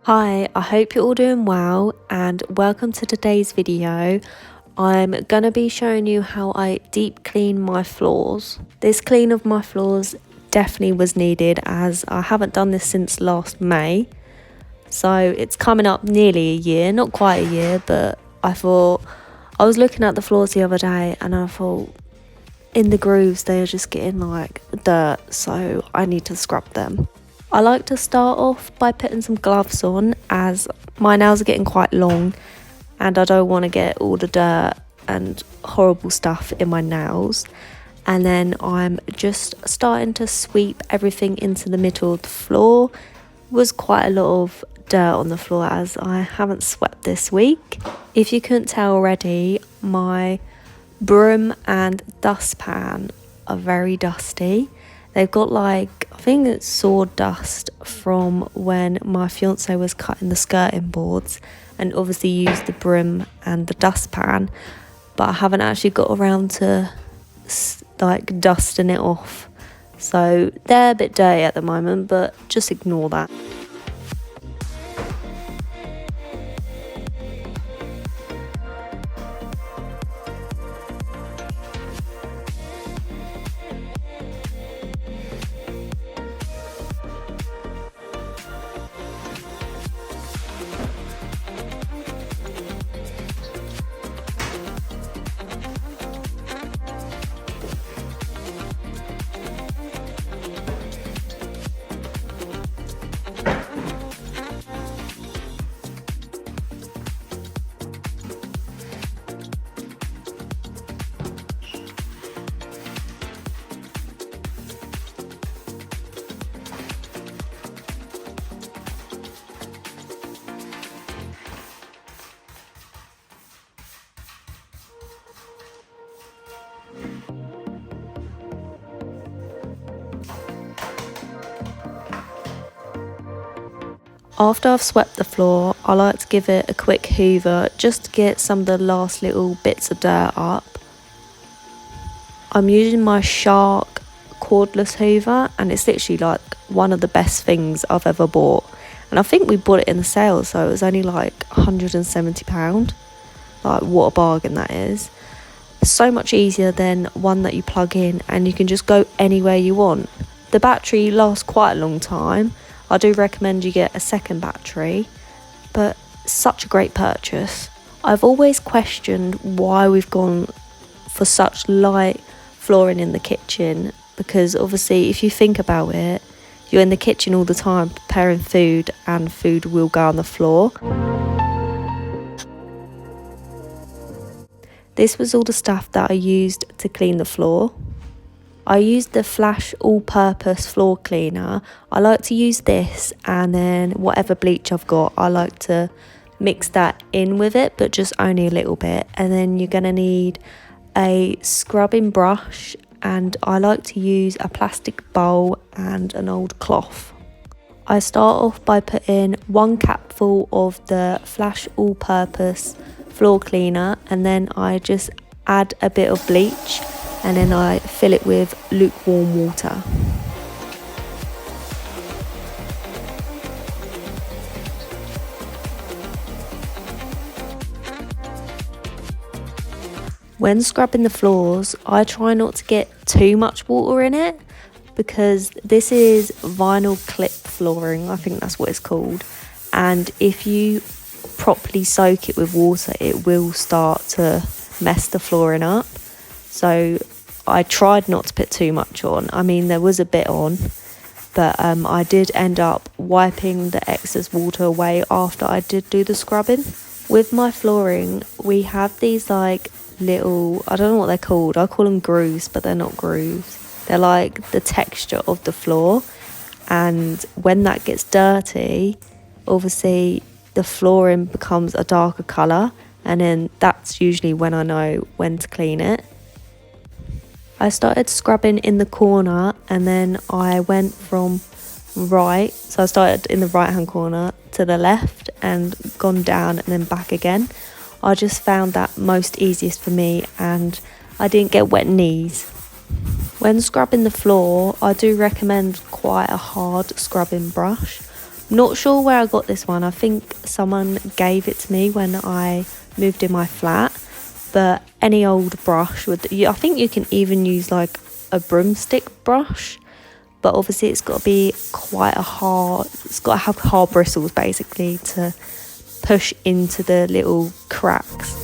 Hi, I hope you're all doing well and welcome to today's video. I'm gonna be showing you how I deep clean my floors. This clean of my floors definitely was needed as I haven't done this since last May. So it's coming up nearly a year, not quite a year, but I was looking at the floors the other day and I thought in the grooves they are just getting like dirt, so I need to scrub them. I like to start off by putting some gloves on as my nails are getting quite long and I don't want to get all the dirt and horrible stuff in my nails. And then I'm just starting to sweep everything into the middle of the floor. Was quite a lot of dirt on the floor as I haven't swept this week. If you couldn't tell already, my broom and dustpan are very dusty. They've got like, I think it's sawdust from when my fiance was cutting the skirting boards and obviously used the broom and the dustpan, but I haven't actually got around to like dusting it off. So they're a bit dirty at the moment, but just ignore that. After I've swept the floor, I like to give it a quick hoover just to get some of the last little bits of dirt up. I'm using my Shark cordless hoover and it's literally like one of the best things I've ever bought. And I think we bought it in the sale, so it was only like £170. Like, what a bargain that is. It's so much easier than one that you plug in and you can just go anywhere you want. The battery lasts quite a long time. I do recommend you get a second battery, but such a great purchase. I've always questioned why we've gone for such light flooring in the kitchen, because obviously if you think about it, you're in the kitchen all the time preparing food and food will go on the floor. This was all the stuff that I used to clean the floor. I used the Flash all-purpose floor cleaner. I like to use this and then whatever bleach I've got, I like to mix that in with it, but just only a little bit. And then you're going to need a scrubbing brush and I like to use a plastic bowl and an old cloth. I start off by putting 1 capful of the Flash all-purpose floor cleaner and then I just add a bit of bleach. And then I fill it with lukewarm water. When scrubbing the floors, I try not to get too much water in it because this is vinyl clip flooring, I think that's what it's called. And if you properly soak it with water, it will start to mess the flooring up. So I tried not to put too much on. I mean, there was a bit on, but I did end up wiping the excess water away after I did do the scrubbing. With my flooring, we have these like little, I don't know what they're called. I call them grooves, but they're not grooves. They're like the texture of the floor. And when that gets dirty, obviously the flooring becomes a darker colour. And then that's usually when I know when to clean it. I started scrubbing in the corner and then I went from right, so I started in the right hand corner to the left and gone down and then back again. I just found that most easiest for me and I didn't get wet knees. When scrubbing the floor, I do recommend quite a hard scrubbing brush Not sure where I got this one. I think someone gave it to me when I moved in my flat. But any old brush would, I think you can even use like a broomstick brush, but obviously it's got to be quite a hard, it's got to have hard bristles basically to push into the little cracks.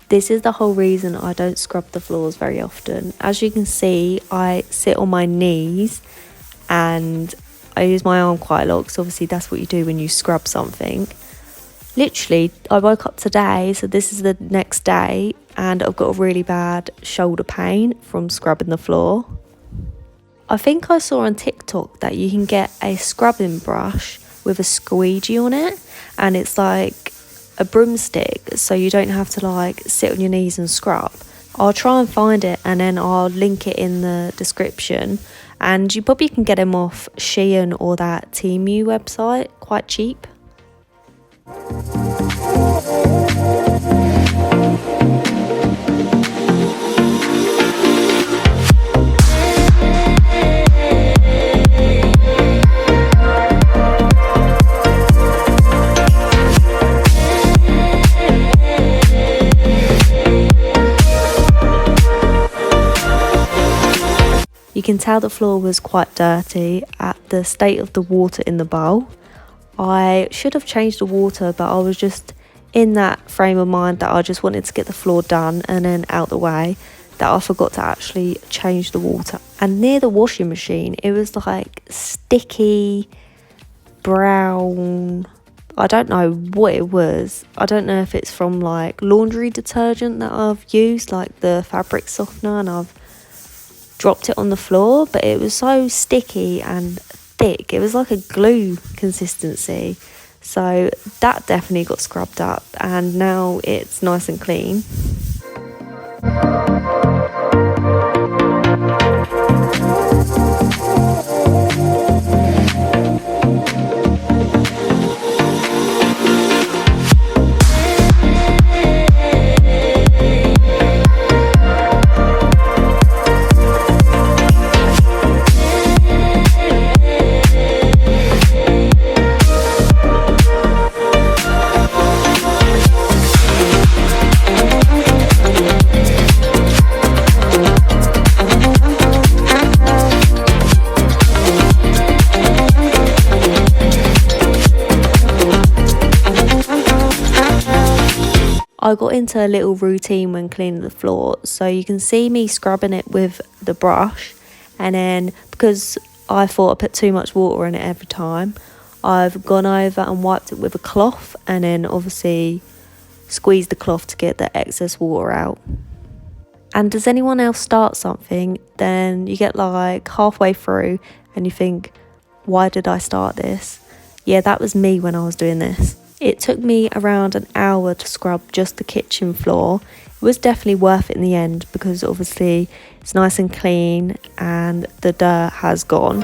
This is the whole reason I don't scrub the floors very often. As you can see, I sit on my knees and I use my arm quite a lot because obviously that's what you do when you scrub something. Literally, I woke up today, so this is the next day, and I've got a really bad shoulder pain from scrubbing the floor. I think I saw on TikTok that you can get a scrubbing brush with a squeegee on it, and it's like a broomstick, so you don't have to like sit on your knees and scrub. I'll try and find it and then I'll link it in the description, and you probably can get them off Shein or that Temu website quite cheap. You can tell the floor was quite dirty at the state of the water in the bowl. I should have changed the water, but I was just in that frame of mind that I just wanted to get the floor done and then out the way, that I forgot to actually change the water. And near the washing machine, it was like sticky, brown, I don't know what it was. I don't know if it's from like laundry detergent that I've used, like the fabric softener, and I've dropped it on the floor, but it was so sticky and thick. It was like a glue consistency. So that definitely got scrubbed up and now it's nice and clean. I got into a little routine when cleaning the floor, so you can see me scrubbing it with the brush, and then because I thought I put too much water in it every time, I've gone over and wiped it with a cloth and then obviously squeezed the cloth to get the excess water out. And does anyone else start something, then you get like halfway through and you think, why did I start this? Yeah, that was me when I was doing this. It took me around an hour to scrub just the kitchen floor. It was definitely worth it in the end because obviously it's nice and clean and the dirt has gone.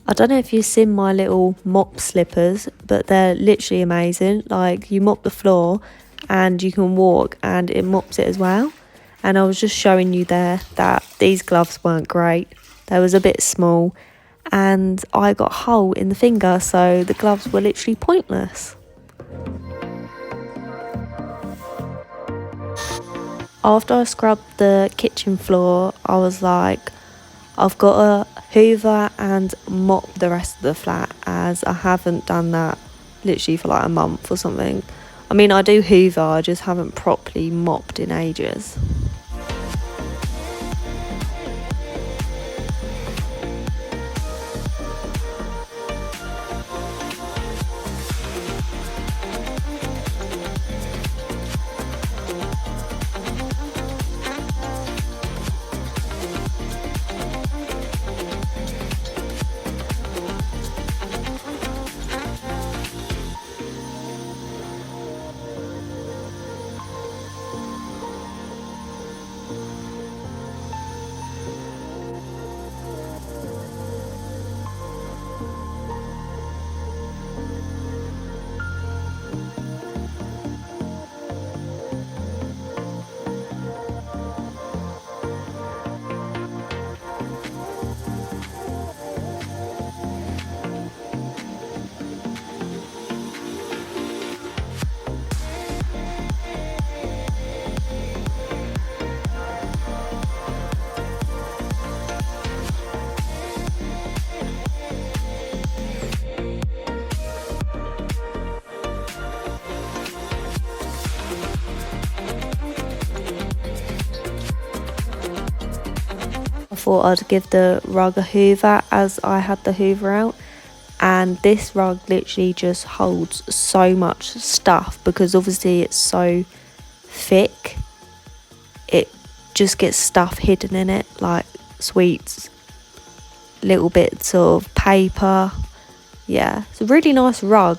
I don't know if you've seen my little mop slippers, but they're literally amazing. Like, you mop the floor and you can walk and it mops it as well. And I was just showing you there that these gloves weren't great. They was a bit small and I got a hole in the finger, so the gloves were literally pointless. After I scrubbed the kitchen floor, I was like, I've got to hoover and mop the rest of the flat, as I haven't done that literally for like a month or something. I mean, I do hoover, I just haven't properly mopped in ages. I thought I'd give the rug a hoover as I had the hoover out, and this rug literally just holds so much stuff because obviously it's so thick. It just gets stuff hidden in it, like sweets, little bits of paper. Yeah, it's a really nice rug,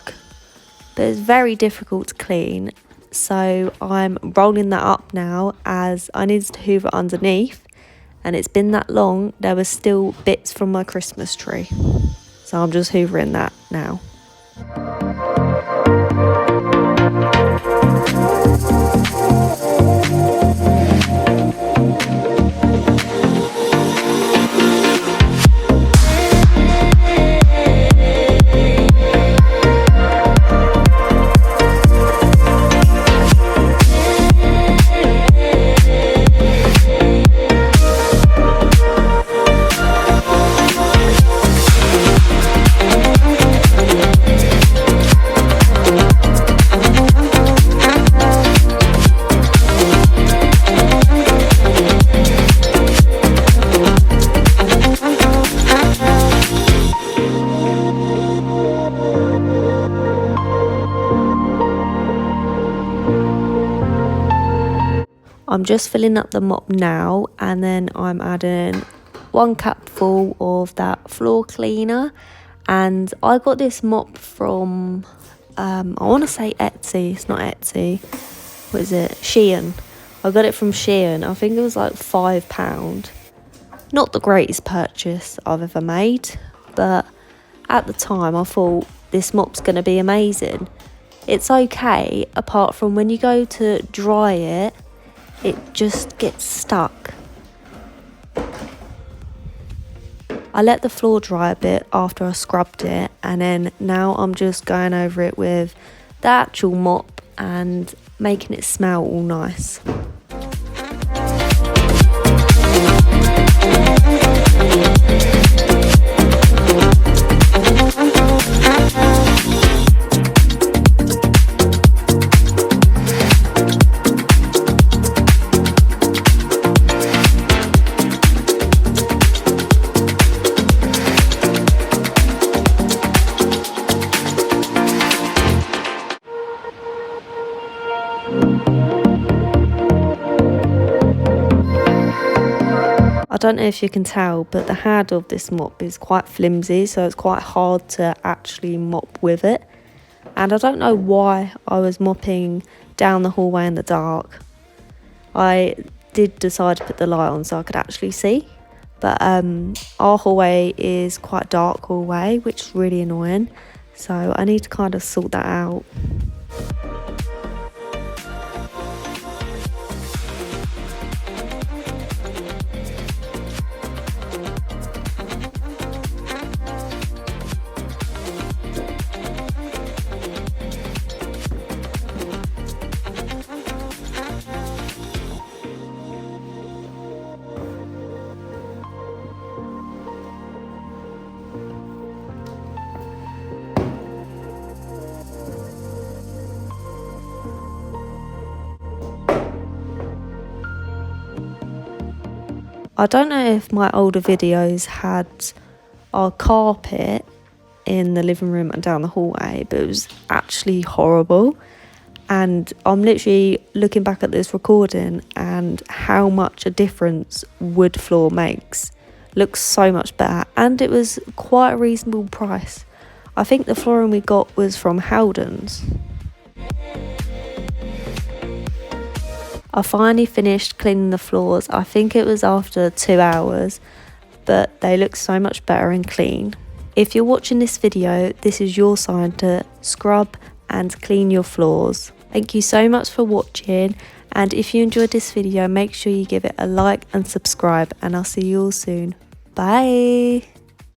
but it's very difficult to clean, so I'm rolling that up now as I needed to hoover underneath. And it's been that long, there were still bits from my Christmas tree. So I'm just hoovering that now. I'm just filling up the mop now, and then I'm adding 1 cupful of that floor cleaner. And I got this mop from, I want to say Etsy, it's not Etsy, what is it, Shein. I got it from Shein, I think it was like £5. Not the greatest purchase I've ever made, but at the time I thought this mop's going to be amazing. It's okay, apart from when you go to dry it, it just gets stuck. I let the floor dry a bit after I scrubbed it, and then now I'm just going over it with the actual mop and making it smell all nice. I don't know if you can tell, but the handle of this mop is quite flimsy, so it's quite hard to actually mop with it. And I don't know why I was mopping down the hallway in the dark. I did decide to put the light on so I could actually see. But our hallway is quite a dark hallway, which is really annoying. So I need to kind of sort that out. I don't know if my older videos had our carpet in the living room and down the hallway, but it was actually horrible. And I'm literally looking back at this recording and how much a difference wood floor makes. Looks so much better, and it was quite a reasonable price. I think the flooring we got was from Howden's. I finally finished cleaning the floors. I think it was after 2 hours, but they look so much better and clean. If you're watching this video, this is your sign to scrub and clean your floors. Thank you so much for watching, and if you enjoyed this video, make sure you give it a like and subscribe, and I'll see you all soon. Bye!